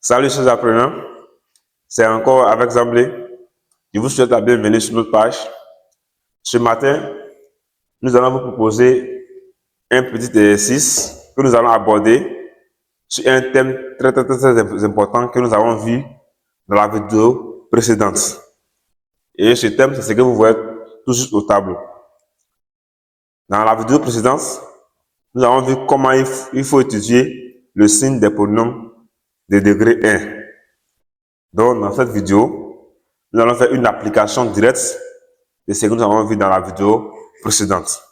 Salut chers apprenants, c'est encore avec Zamblé. Je vous souhaite la bienvenue sur notre page. Ce matin, nous allons vous proposer un petit exercice que nous allons aborder sur un thème très important que nous avons vu dans la vidéo précédente. Et ce thème, c'est ce que vous voyez tout juste au tableau. Dans la vidéo précédente, nous avons vu comment il faut étudier le signe des pronoms de degré 1. Donc, dans cette vidéo, nous allons faire une application directe de ce que nous avons vu dans la vidéo précédente.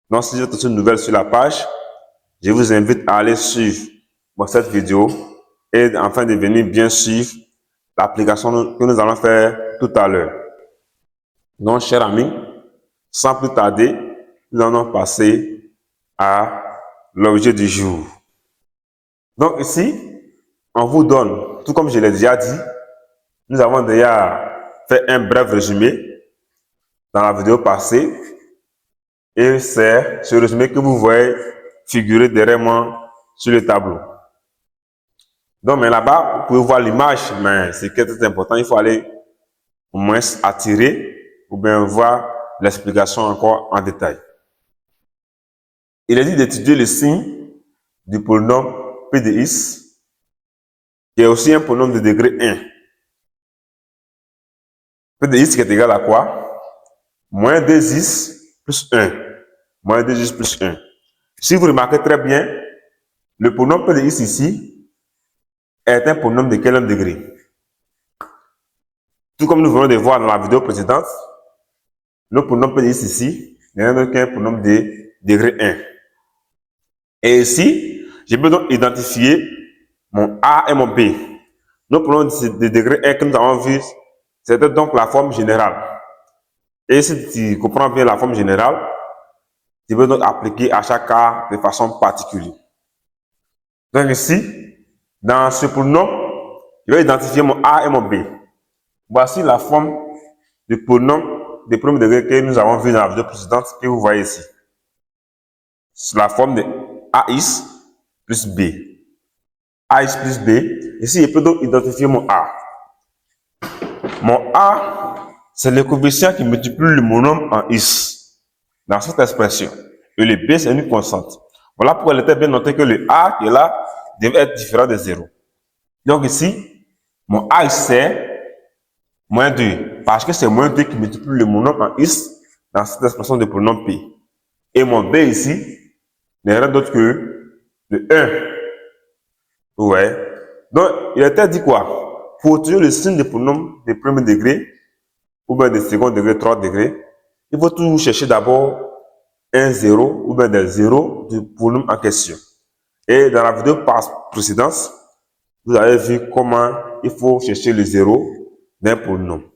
Donc, si vous êtes une nouvelle sur la page, je vous invite à aller suivre cette vidéo et afin de venir bien suivre l'application que nous allons faire tout à l'heure. Donc, chers amis, sans plus tarder, nous allons passer à l'objet du jour. Donc ici, on vous donne, tout comme je l'ai déjà dit, nous avons déjà fait un bref résumé dans la vidéo passée. Et c'est ce résumé que vous voyez figurer derrière moi sur le tableau. Donc, mais là-bas, vous pouvez voir l'image, mais ce qui est très important, il faut aller au moins attirer ou bien voir l'explication encore en détail. Il est dit d'étudier le signe du polynôme P de x, qui est aussi un polynôme de degré 1. P de x qui est égal à quoi? Moins 2x plus 1. Moins 2x plus 1. Si vous remarquez très bien, le polynôme P de x ici est un polynôme de quel degré? Tout comme nous venons de voir dans la vidéo précédente, le polynôme P de x ici n'est rien d'autre qu'un polynôme de degré 1. Et ici, je peux donc identifier mon A et mon B. Nos polynômes de degré 1 que nous avons vu, c'était donc la forme générale. Et si tu comprends bien la forme générale, tu peux donc appliquer à chaque cas de façon particulière. Donc ici, dans ce polynôme, je vais identifier mon A et mon B. Voici la forme du polynôme de premier degré que nous avons vu dans la vidéo précédente que vous voyez ici. C'est la forme de AX plus B. AX plus B. Ici, je peux donc identifier mon A. Mon A, c'est le coefficient qui multiplie le monome en X dans cette expression. Et le B, c'est une constante. Voilà pourquoi il était bien noté que le A qui est là devait être différent de 0. Donc ici, mon A c'est moins 2. Parce que c'est moins 2 qui multiplie le monome en X dans cette expression de pronom P. Et mon B ici n'est rien d'autre que le 1. Ouais. Donc, il était dit quoi? Pour étudier le signe de pronom de premier degré, ou bien de second degré, 3 degrés, il faut toujours chercher d'abord un 0 ou bien des 0 du polynôme en question. Et dans la vidéo précédente, vous avez vu comment il faut chercher le 0 d'un polynôme.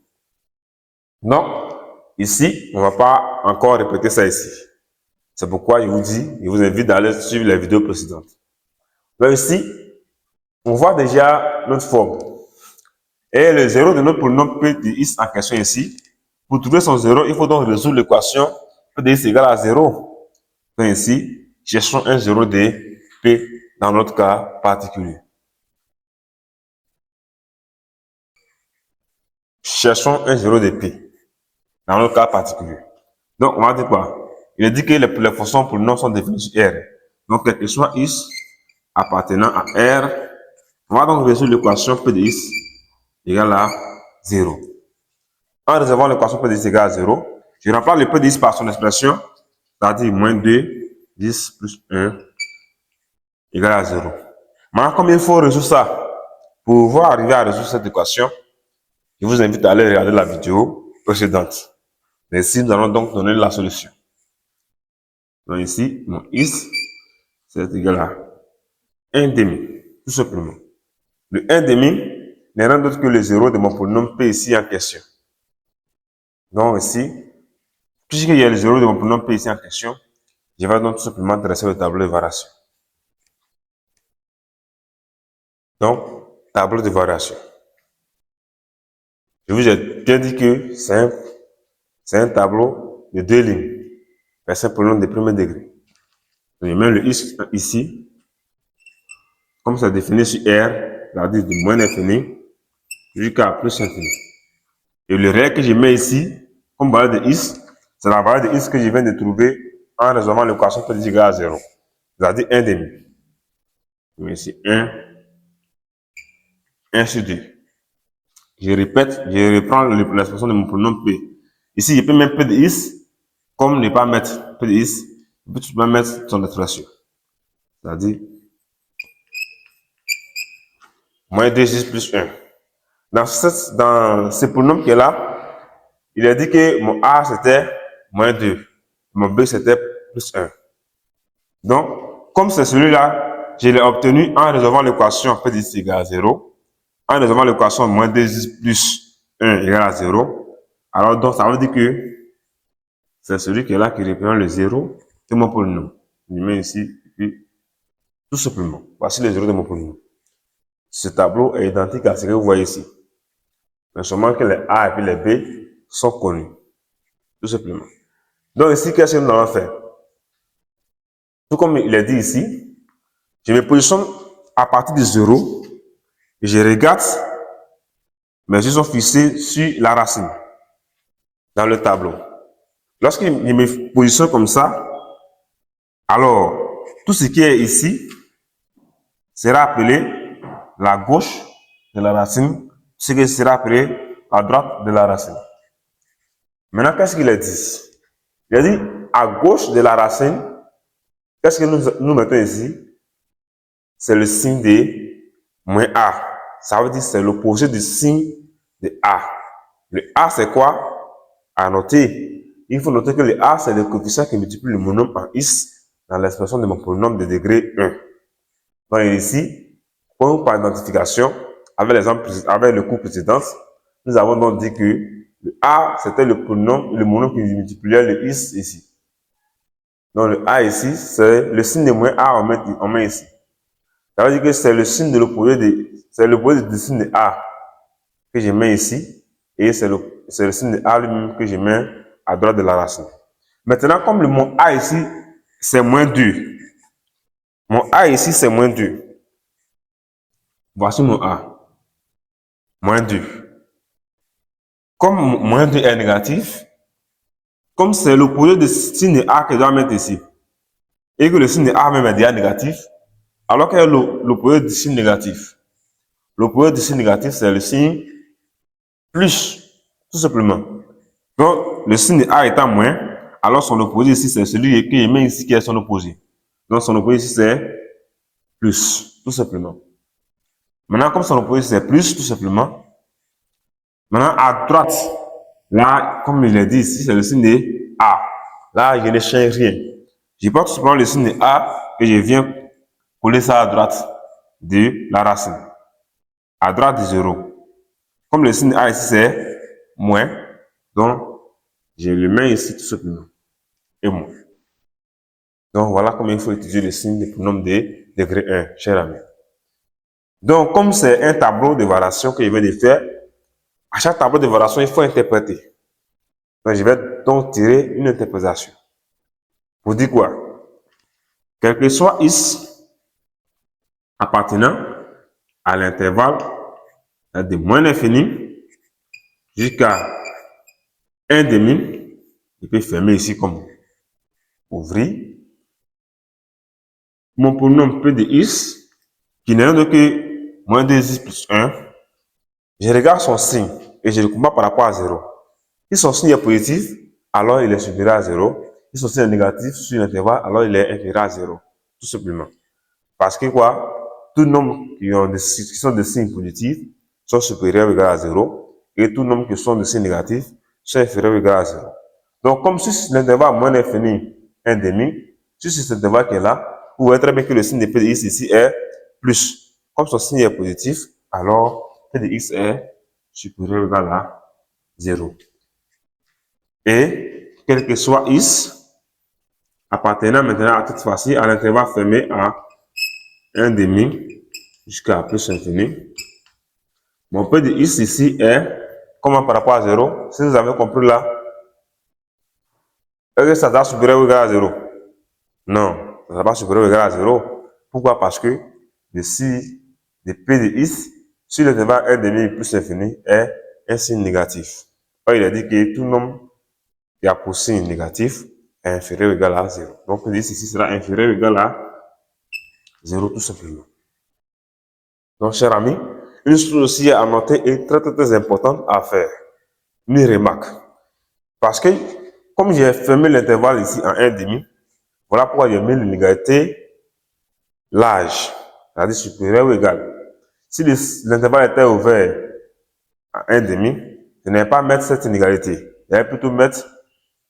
Donc, ici, on ne va pas encore répéter ça ici. C'est pourquoi je vous invite d'aller suivre les vidéos précédentes. Donc ici, on voit déjà notre forme. Et le 0 de notre polynôme P de x en question ici, pour trouver son 0, il faut donc résoudre l'équation P de x égale à 0. Donc ici, cherchons un 0 de P dans notre cas particulier. Cherchons un 0 de P dans notre cas particulier. Donc, on va dire quoi? Il est dit que les fonctions polynômes sont définies sur R. Donc, quel que soit x appartenant à R, on va donc résoudre l'équation P de x égale à 0. En résolvant l'équation P de x égale à 0, je remplace le P de x par son expression, c'est-à-dire moins 2, 10 plus 1 égale à 0. Maintenant, comme il faut résoudre ça, pour pouvoir arriver à résoudre cette équation, je vous invite à aller regarder la vidéo précédente. Mais ici, nous allons donc donner la solution. Donc ici, mon x, c'est égal à 1 demi, tout simplement. Le 1 demi n'est rien d'autre que le 0 de mon polynôme P ici en question. Donc ici, puisqu'il y a le 0 de mon polynôme P ici en question, je vais donc tout simplement dresser le tableau de variation. Donc, tableau de variation. Je vous ai bien dit que c'est un tableau de 2 lignes. C'est un polynôme de premier degré. Je mets le x ici. Comme c'est défini sur R, c'est-à-dire de moins l'infini jusqu'à plus infini. Et le réel que je mets ici, comme valeur de x, c'est la valeur de x que je viens de trouver en résolvant l'équation P de x égale à 0. C'est-à-dire 1 demi. Je mets ici 1 sur 2. Je répète, je reprends l'expression de mon pronom P. Ici, je peux mettre P de x, comme ne pas mettre P de x, je peux tout de même mettre son expression. C'est-à-dire moins 2x plus 1. Dans ce pronom qui est là, il a dit que mon A c'était moins 2, mon B c'était plus 1. Donc, comme c'est celui-là, je l'ai obtenu en résolvant l'équation P de x égale à 0, en résolvant l'équation moins 2x plus 1 égale à 0. Alors, donc, ça veut dire que c'est celui qui est là qui représente le 0 de mon polynôme. Je mets ici, et puis, tout simplement. Voici le 0 de mon polynôme. Ce tableau est identique à ce que vous voyez ici. Mais seulement que les A et puis les B sont connus. Tout simplement. Donc ici, qu'est-ce que nous allons faire? Tout comme il est dit ici, je me positionne à partir de 0 et je regarde mes yeux sont fixés sur la racine dans le tableau. Lorsque je me positionne comme ça, alors tout ce qui est ici sera appelé la gauche de la racine, ce qui sera appelé la droite de la racine. Maintenant, qu'est-ce qu'il a dit? Il a dit à gauche de la racine, qu'est-ce que nous mettons ici? C'est le signe de moins A. Ça veut dire que c'est l'opposé du signe de A. Le A, c'est quoi? À noter. Il faut noter que le A, c'est le coefficient qui multiplie le monôme en x dans l'expression de mon polynôme de degré 1. Donc ici, par identification, avec le cours précédent, nous avons donc dit que le A, c'était le monôme qui multipliait le x ici. Donc le A ici, c'est le signe de moins A, on met ici. Ça veut dire que c'est le signe de l'opposé du signe de A que je mets ici, et c'est le signe de A lui-même que je mets à droite de la racine. Maintenant, comme mon A ici, c'est moins 2. Mon A ici, c'est moins 2. Voici mon A. Moins 2. Comme moins 2 est négatif, comme c'est l'opposé du signe de A que je dois mettre ici, et que le signe de A même est déjà négatif, alors qu'il y a l'opposé du signe négatif. L'opposé du signe négatif, c'est le signe plus, tout simplement. Donc, le signe de A étant moins, alors son opposé ici, c'est celui que je mets ici qui est son opposé. Donc, son opposé ici, c'est plus, tout simplement. Maintenant, comme son opposé, c'est plus, tout simplement. Maintenant, à droite, là, comme je l'ai dit ici, c'est le signe de A. Là, je ne change rien. Je prends tout simplement le signe de A et je viens coller ça à droite de la racine. À droite de 0. Comme le signe de A ici, c'est moins, donc, je le mets ici tout simplement. Et moins. Donc, voilà comment il faut utiliser le signe de pronom de degré 1, cher ami. Donc, comme c'est un tableau de variation que je viens de faire, à chaque tableau de variation, il faut interpréter. Donc, je vais donc tirer une interprétation. Pour dire quoi? Quel que soit x appartenant à l'intervalle de moins l'infini jusqu'à 1 demi, je peux fermer ici comme ouvrir. Mon pronom P de x, qui n'est rien que moins 2x plus 1, je regarde son signe et je le compare par rapport à 0. Si son signe est positif, alors il est supérieur à 0. Si son signe est négatif sur l'intervalle, alors il est inférieur à 0. Tout simplement. Parce que quoi? Tout nombre qui sont de signes positifs sont supérieurs ou égaux à 0. Et tout nombre qui sont de signes négatifs sont inférieurs ou égaux à 0. Donc, comme si l'intervalle moins l'infini 1 demi, si c'est cet intervalle qui est là, vous voyez très bien que le signe de P de x ici est plus. Comme son signe est positif, alors P de x est supérieur ou égal à 0. Et, quel que soit x, appartenant maintenant à cette fois-ci à l'intervalle fermé à 1 demi jusqu'à plus infini. Mon P de x ici est, comment par rapport à 0, si vous avez compris là, est-ce que ça sera supérieur ou égal à 0? Non, ça ne sera pas supérieur ou égal à 0. Pourquoi? Parce que le signe de P de x sur l'intervalle 1,5 plus l'infini est un signe négatif. Alors, il a dit que tout nombre qui a pour signe négatif est inférieur ou égal à 0. Donc, le x ici sera inférieur ou égal à 0 tout simplement. Donc, chers amis, une chose aussi à noter et très importante à faire. Une remarque. Parce que, comme j'ai fermé l'intervalle ici en 1,5, voilà pourquoi j'ai mis l'inégalité large, c'est-à-dire supérieur ou égal. Si l'intervalle était ouvert à 1,5, je n'allais pas mettre cette inégalité. J'allais plutôt mettre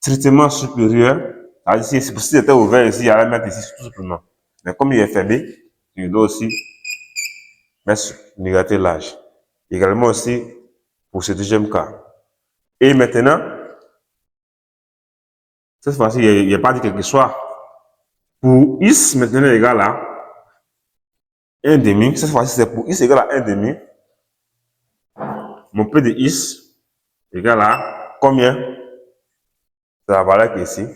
strictement supérieur. C'est-à-dire si c'était ouvert ici, j'allais mettre ici tout simplement. Mais comme il est fermé, je dois aussi mettre inégalité large. Également aussi pour ce deuxième cas. Et maintenant, cette fois-ci, il n'y a pas dit quelque chose. Pour x maintenant égal à 1,5, cette fois-ci c'est pour x égal à 1,5. Mon P de x égale à combien? C'est la valeur qui est ici,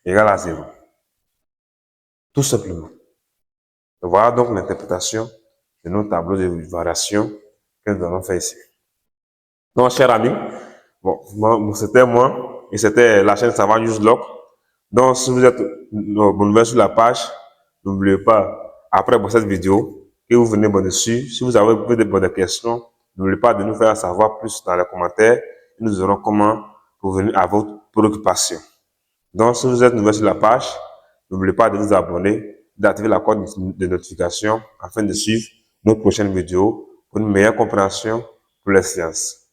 égale à 0. Tout simplement. Voilà donc l'interprétation de nos tableaux de variation que nous allons faire ici. Donc, chers amis, bon, c'était moi, et c'était la chaîne Savant Uselog. Donc, si vous êtes nouvelle sur la page, n'oubliez pas, après cette vidéo, que vous venez dessus. Si vous avez des bonnes questions, n'oubliez pas de nous faire savoir plus dans les commentaires. Et nous verrons comment revenir à votre préoccupation. Donc, si vous êtes nouvelle sur la page, n'oubliez pas de vous abonner, d'activer la cloche de notification afin de suivre nos prochaines vidéos pour une meilleure compréhension pour les sciences.